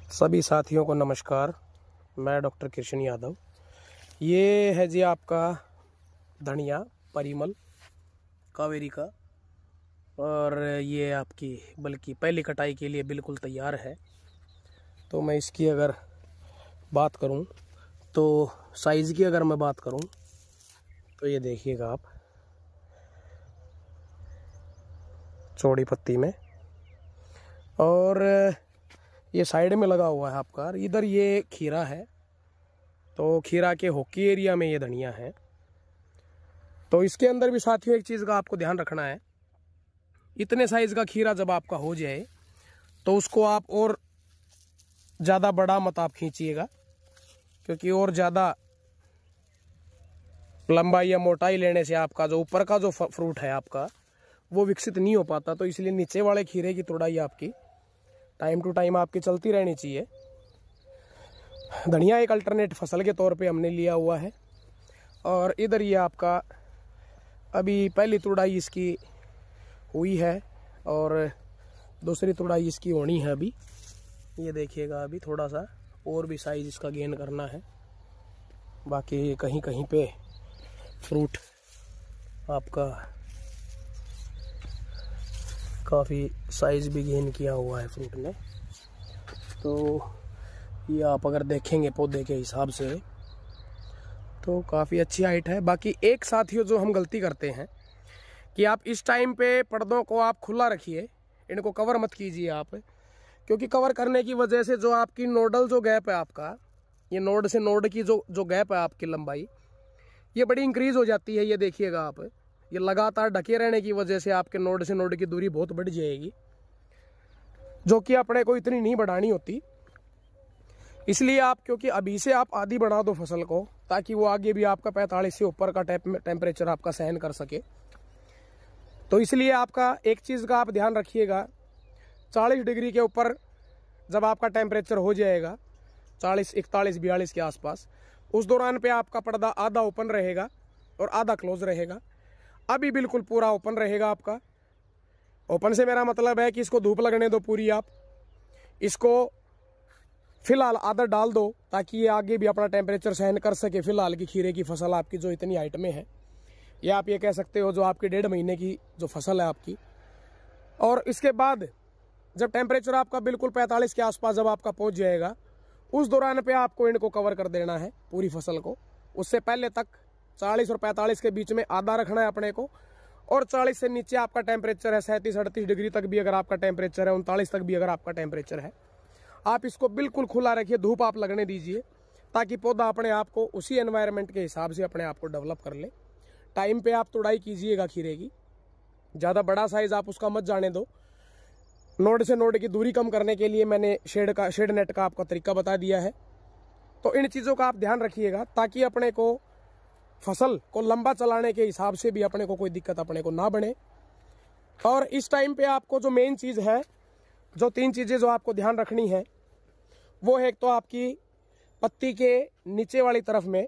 सभी साथियों को नमस्कार। मैं डॉक्टर कृष्ण यादव। ये है जी आपका धनिया परिमल कावेरी का, और ये आपकी बल्कि पहली कटाई के लिए बिल्कुल तैयार है। तो मैं इसकी अगर बात करूं तो साइज़ की अगर मैं बात करूं तो ये देखिएगा आप, चौड़ी पत्ती में, और ये साइड में लगा हुआ है आपका। इधर ये खीरा है, तो खीरा के होकी एरिया में ये धनिया है। तो इसके अंदर भी साथियों एक चीज़ का आपको ध्यान रखना है, इतने साइज़ का खीरा जब आपका हो जाए तो उसको आप और ज़्यादा बड़ा मत आप खींचिएगा, क्योंकि और ज़्यादा लंबाई या मोटाई लेने से आपका जो ऊपर का जो फ्रूट है आपका वो विकसित नहीं हो पाता। तो इसलिए नीचे वाले खीरे की तोड़ाई आपकी टाइम टू टाइम आपकी चलती रहनी चाहिए। धनिया एक अल्टरनेट फसल के तौर पे हमने लिया हुआ है। और इधर ये आपका अभी पहली तुड़ाई इसकी हुई है और दूसरी तुड़ाई इसकी होनी है अभी। ये देखिएगा, अभी थोड़ा सा और भी साइज इसका गेन करना है। बाकी कहीं कहीं पे फ्रूट आपका काफ़ी साइज भी गेन किया हुआ है फ्रूट ने। तो ये आप अगर देखेंगे पौधे के हिसाब से तो काफ़ी अच्छी हाइट है। बाकी एक साथियों जो हम गलती करते हैं कि आप इस टाइम पे पर्दों को आप खुला रखिए, इनको कवर मत कीजिए आप, क्योंकि कवर करने की वजह से जो आपकी नोडल जो गैप है आपका, ये नोड से नोड की जो गैप है आपकी लंबाई, ये बड़ी इंक्रीज हो जाती है। ये देखिएगा आप, ये लगातार ढके रहने की वजह से आपके नोड से नोड की दूरी बहुत बढ़ जाएगी, जो कि अपने को इतनी नहीं बढ़ानी होती। इसलिए आप, क्योंकि अभी से आप आधी बढ़ा दो फसल को, ताकि वो आगे भी आपका 45 से ऊपर का टेम्परेचर आपका सहन कर सके। तो इसलिए आपका एक चीज़ का आप ध्यान रखिएगा, 40 डिग्री के ऊपर जब आपका टेम्परेचर हो जाएगा 40, 41, 42 के आसपास, उस दौरान पे आपका पर्दा आधा ओपन रहेगा और आधा क्लोज रहेगा। अभी बिल्कुल पूरा ओपन रहेगा आपका। ओपन से मेरा मतलब है कि इसको धूप लगने दो पूरी, आप इसको फिलहाल आधा डाल दो ताकि ये आगे भी अपना टेम्परेचर सहन कर सके। फिलहाल की खीरे की फसल आपकी जो इतनी हाइट में है, या आप ये कह सकते हो जो आपकी 1.5 महीने की जो फसल है आपकी। और इसके बाद जब टेम्परेचर आपका बिल्कुल 45 के आसपास जब आपका पहुंच जाएगा, उस दौरान पे आपको इनको कवर कर देना है पूरी फसल को। उससे पहले तक 40 और 45 के बीच में आधा रखना है अपने को, और 40 से नीचे आपका टेम्परेचर है 37-38 डिग्री तक भी अगर आपका टेम्परेचर है, 39 तक भी अगर आपका टेम्परेचर है, आप इसको बिल्कुल खुला रखिए, धूप आप लगने दीजिए, ताकि पौधा अपने आप को उसी एनवायरनमेंट के हिसाब से अपने आप को डेवलप कर ले। टाइम पे आप तुड़ाई कीजिएगा खीरे की, ज़्यादा बड़ा साइज आप उसका मत जाने दो। नोड से नोड की दूरी कम करने के लिए मैंने शेड नेट का आपका तरीका बता दिया है। तो इन चीज़ों का आप ध्यान रखिएगा, ताकि अपने को फसल को लंबा चलाने के हिसाब से भी अपने को कोई दिक्कत अपने को ना बने। और इस टाइम पे आपको जो मेन चीज़ है, जो 3 चीज़ें जो आपको ध्यान रखनी है, वो है एक तो आपकी पत्ती के नीचे वाली तरफ में